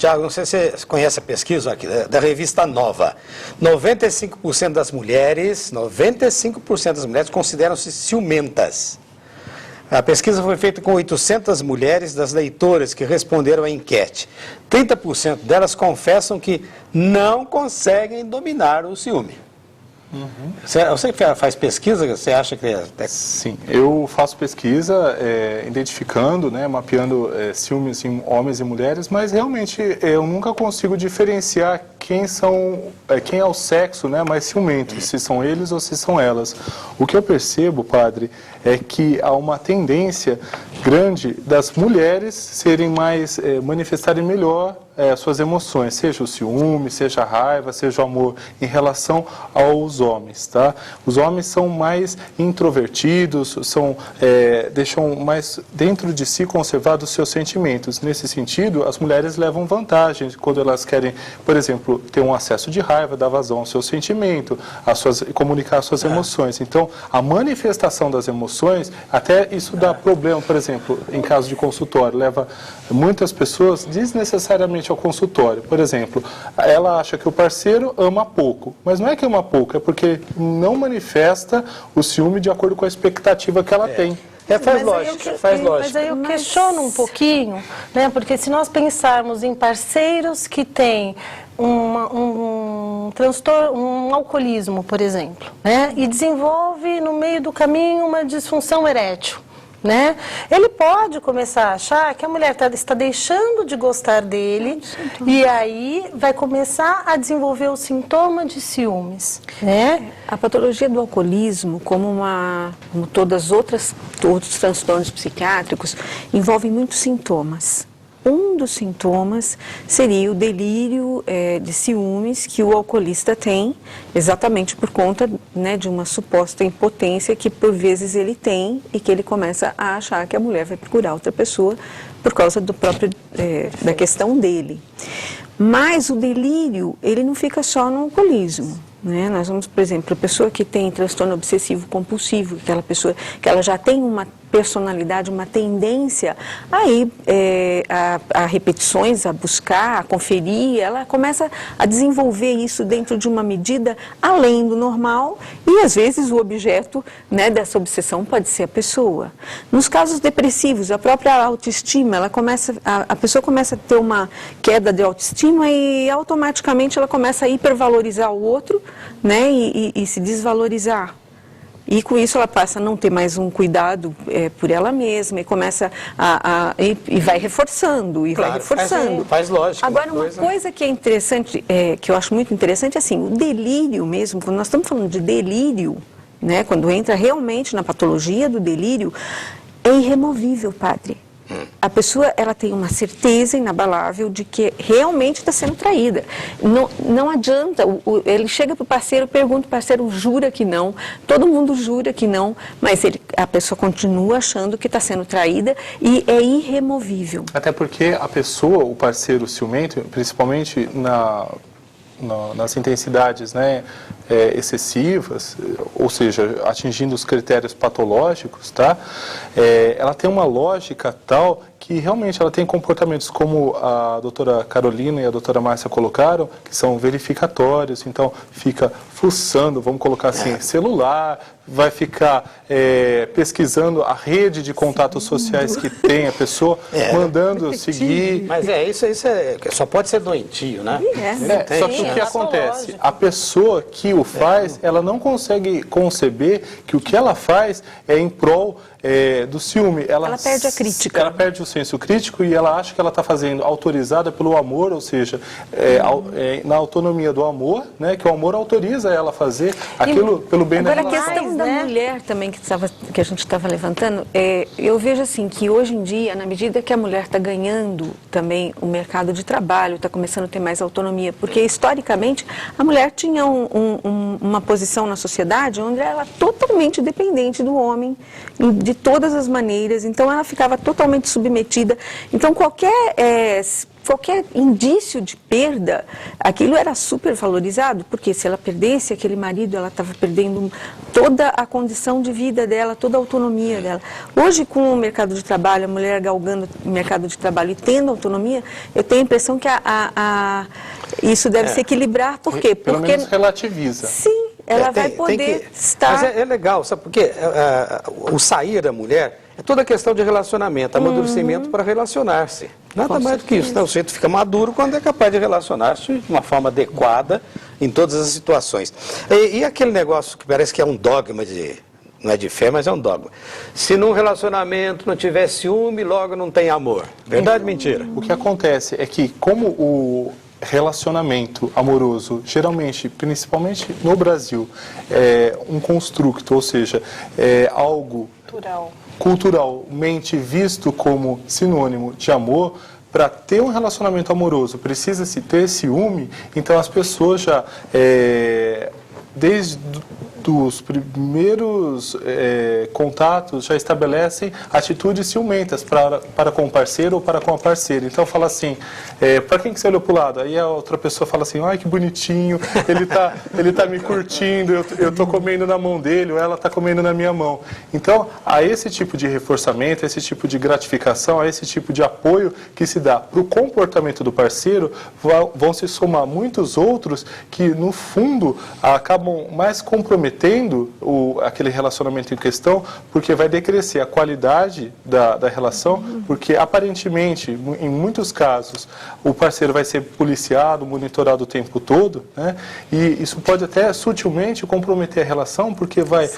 Tiago, não sei se você conhece a pesquisa aqui, da revista Nova. 95% das mulheres consideram-se ciumentas. A pesquisa foi feita com 800 mulheres das leitoras que responderam à enquete. 30% delas confessam que não conseguem dominar o ciúme. Você que faz pesquisa, você acha que Sim, eu faço pesquisa identificando, mapeando ciúmes em homens e mulheres, mas realmente eu nunca consigo diferenciar quem é o sexo mais ciumento, se são eles ou se são elas. O que eu percebo, padre, é que há uma tendência grande das mulheres serem mais, manifestarem melhor suas emoções, seja o ciúme, seja a raiva, seja o amor, em relação aos homens, tá? Os homens são mais introvertidos, deixam mais dentro de si conservados os seus sentimentos. Nesse sentido, as mulheres levam vantagem quando elas querem, por exemplo, ter um acesso de raiva, dar vazão ao seu sentimento, comunicar as suas emoções. Então, a manifestação das emoções, até isso dá problema, por exemplo, em caso de consultório, leva muitas pessoas desnecessariamente ao consultório. Por exemplo, ela acha que o parceiro ama pouco, mas não é que ama pouco, é porque não manifesta o ciúme de acordo com a expectativa que ela tem. Faz lógica. Mas aí eu questiono um pouquinho, porque se nós pensarmos em parceiros que têm um transtorno, um alcoolismo, por exemplo, e desenvolve no meio do caminho uma disfunção erétil, ele pode começar a achar que a mulher está deixando de gostar dele e aí vai começar a desenvolver o sintoma de ciúmes. A patologia do alcoolismo, como todos os transtornos psiquiátricos, envolve muitos sintomas. Um dos sintomas seria o delírio de ciúmes que o alcoolista tem, exatamente por conta de uma suposta impotência que por vezes ele tem e que ele começa a achar que a mulher vai procurar outra pessoa por causa da questão dele. Mas o delírio, ele não fica só no alcoolismo. Nós vamos, por exemplo, a pessoa que tem transtorno obsessivo compulsivo, aquela pessoa que ela já tem uma personalidade, uma tendência a ir a repetições, a buscar, a conferir, ela começa a desenvolver isso dentro de uma medida além do normal e às vezes o objeto dessa obsessão pode ser a pessoa. Nos casos depressivos, a própria autoestima, a pessoa começa a ter uma queda de autoestima e automaticamente ela começa a hipervalorizar o outro, e se desvalorizar. E com isso ela passa a não ter mais um cuidado por ela mesma e começa e vai reforçando, vai reforçando. Faz lógica. Agora, uma coisa que é interessante, que eu acho muito interessante, é assim, o delírio mesmo, quando nós estamos falando de delírio, quando entra realmente na patologia do delírio, é irremovível, padre. A pessoa, ela tem uma certeza inabalável de que realmente está sendo traída. Não adianta, ele chega para o parceiro, pergunta, o parceiro jura que não, todo mundo jura que não, mas a pessoa continua achando que está sendo traída e é irremovível. Até porque a pessoa, o parceiro ciumento, principalmente nas intensidades excessivas, ou seja, atingindo os critérios patológicos, tá? Ela tem uma lógica tal que realmente ela tem comportamentos como a doutora Carolina e a doutora Márcia colocaram, que são verificatórios, então fica fuçando, vamos colocar assim, celular, vai ficar pesquisando a rede de contatos sociais que tem a pessoa, mandando seguir. Mas isso só pode ser doentio, né? Só que o que acontece? A pessoa que o faz, ela não consegue conceber que o que ela faz é em prol do ciúme. Ela perde a crítica. Ela perde o senso crítico e ela acha que ela está fazendo autorizada pelo amor, ou seja, na autonomia do amor, que o amor autoriza ela a fazer aquilo pelo bem da relação. Agora, a questão da mulher também que a gente estava levantando, eu vejo assim que hoje em dia, na medida que a mulher está ganhando também o mercado de trabalho, está começando a ter mais autonomia, porque historicamente a mulher tinha uma posição na sociedade onde ela era totalmente dependente do homem, de todas as maneiras, então ela ficava totalmente submetida. Então qualquer qualquer indício de perda, aquilo era super valorizado, porque se ela perdesse aquele marido, ela estava perdendo toda a condição de vida dela, toda a autonomia dela. Hoje, com o mercado de trabalho, a mulher galgando o mercado de trabalho e tendo autonomia, eu tenho a impressão que isso deve se equilibrar. Por quê? Pelo menos relativiza. Sim, ela vai poder estar... Mas é legal, sabe por quê? O sair da mulher é toda questão de relacionamento, amadurecimento para relacionar-se. Nada mais do que isso, né? O sujeito fica maduro quando é capaz de relacionar-se de uma forma adequada em todas as situações. E aquele negócio que parece que é um dogma não é de fé, mas é um dogma. Se num relacionamento não tiver ciúme, logo não tem amor. Verdade ou mentira? O que acontece é que, como o relacionamento amoroso, geralmente, principalmente no Brasil, é um construto, ou seja, é algo culturalmente visto como sinônimo de amor, para ter um relacionamento amoroso precisa-se ter ciúme, então as pessoas já, desde os primeiros contatos, já estabelecem atitudes ciumentas para com o parceiro ou para com a parceira. Então fala assim, para quem que você olhou para o lado? Aí a outra pessoa fala assim, ai que bonitinho, ele tá me curtindo, eu tô comendo na mão dele, ou ela tá comendo na minha mão. Então, a esse tipo de reforçamento, a esse tipo de gratificação, a esse tipo de apoio que se dá para o comportamento do parceiro, vão se somar muitos outros que, no fundo, acabam mais comprometendo aquele relacionamento em questão, porque vai decrescer a qualidade da relação, porque aparentemente, em muitos casos, o parceiro vai ser policiado, monitorado o tempo todo, né? E isso pode até sutilmente comprometer a relação, porque vai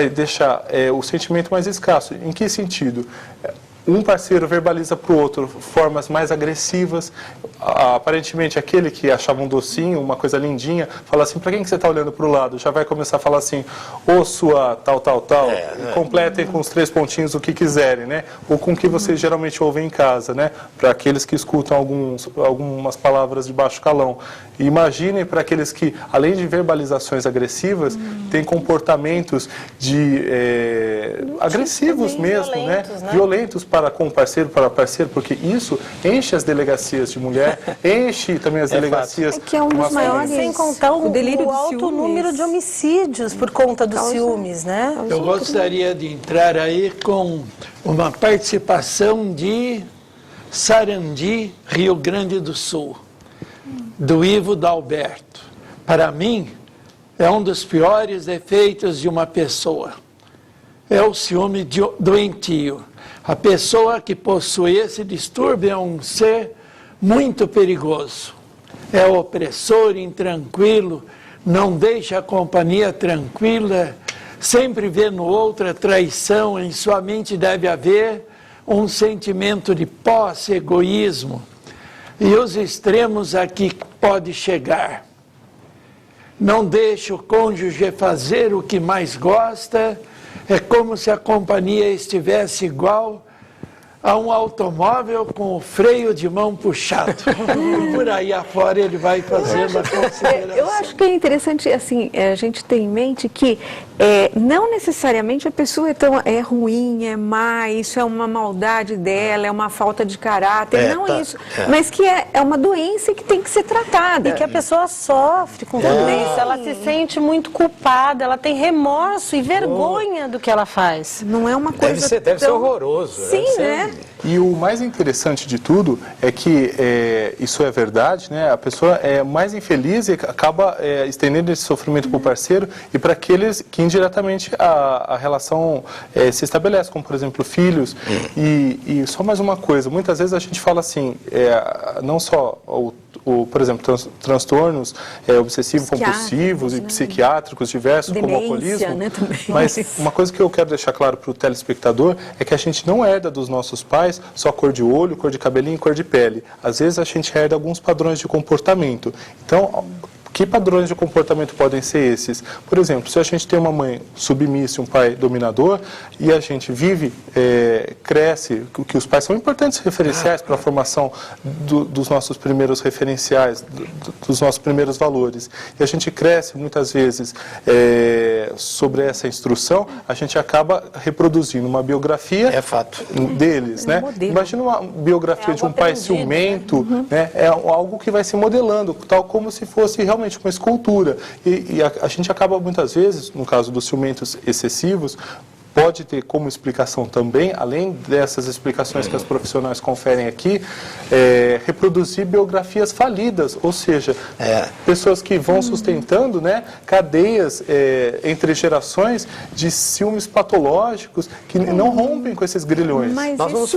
deixar o sentimento mais escasso. Em que sentido? Um parceiro verbaliza para o outro formas mais agressivas. Aparentemente, aquele que achava um docinho, uma coisa lindinha, fala assim, para quem que você está olhando para o lado? Já vai começar a falar assim, ô sua tal, completem com os 3 pontinhos o que quiserem, né? Ou com o que vocês geralmente ouvem em casa, né? Para aqueles que escutam algumas palavras de baixo calão. E imaginem para aqueles que, além de verbalizações agressivas, têm comportamentos agressivos mesmo, violentos, né? Violentos para com o parceiro, para o parceiro, porque isso enche as delegacias de mulher, enche também as delegacias... que é um dos maiores... Sem contar o alto ciúmes. número de homicídios por conta dos ciúmes, né? Eu gostaria de entrar aí com uma participação de Sarandi, Rio Grande do Sul, do Ivo Dalberto. Para mim, é um dos piores defeitos de uma pessoa. É o ciúme doentio. A pessoa que possui esse distúrbio é um ser muito perigoso. É opressor, intranquilo, não deixa a companhia tranquila, sempre vê no outro a traição, em sua mente deve haver um sentimento de posse, egoísmo. E os extremos a que pode chegar. Não deixa o cônjuge fazer o que mais gosta, é como se a companhia estivesse igual a um automóvel com o freio de mão puxado. Por aí afora ele vai fazendo a consideração. Eu acho que é interessante assim, a gente ter em mente que não necessariamente a pessoa é ruim, é má, isso é uma maldade dela, é uma falta de caráter, isso. Mas que é uma doença que tem que ser tratada. E que a pessoa sofre com tudo isso, ela se sente muito culpada, ela tem remorso e vergonha do que ela faz. Não é uma coisa Deve ser horroroso. Sim, né? E o mais interessante de tudo é que isso é verdade, né? A pessoa é mais infeliz e acaba estendendo esse sofrimento para o parceiro e para aqueles que indiretamente a relação se estabelece, como por exemplo filhos. E só mais uma coisa, muitas vezes a gente fala assim, não só por exemplo, transtornos obsessivo-compulsivos e psiquiátricos diversos, demência, como alcoolismo, né, também. Mas uma coisa que eu quero deixar claro para o telespectador é que a gente não herda dos nossos pais só cor de olho, cor de cabelinho e cor de pele. Às vezes a gente herda alguns padrões de comportamento. Então, Que padrões de comportamento podem ser esses? Por exemplo, se a gente tem uma mãe submissa e um pai dominador, e a gente vive, cresce, que os pais são importantes referenciais para a formação dos nossos primeiros referenciais, dos nossos primeiros valores, e a gente cresce muitas vezes sobre essa instrução, a gente acaba reproduzindo uma biografia deles, né? Imagina uma biografia de um pai ciumento, né? É algo que vai se modelando, tal como se fosse realmente uma escultura. E a gente acaba muitas vezes, no caso dos ciumentos excessivos, pode ter como explicação também, além dessas explicações que os profissionais conferem aqui, reproduzir biografias falidas, ou seja, pessoas que vão sustentando, né, cadeias entre gerações de ciúmes patológicos que não rompem com esses grilhões. Mas Nós vamos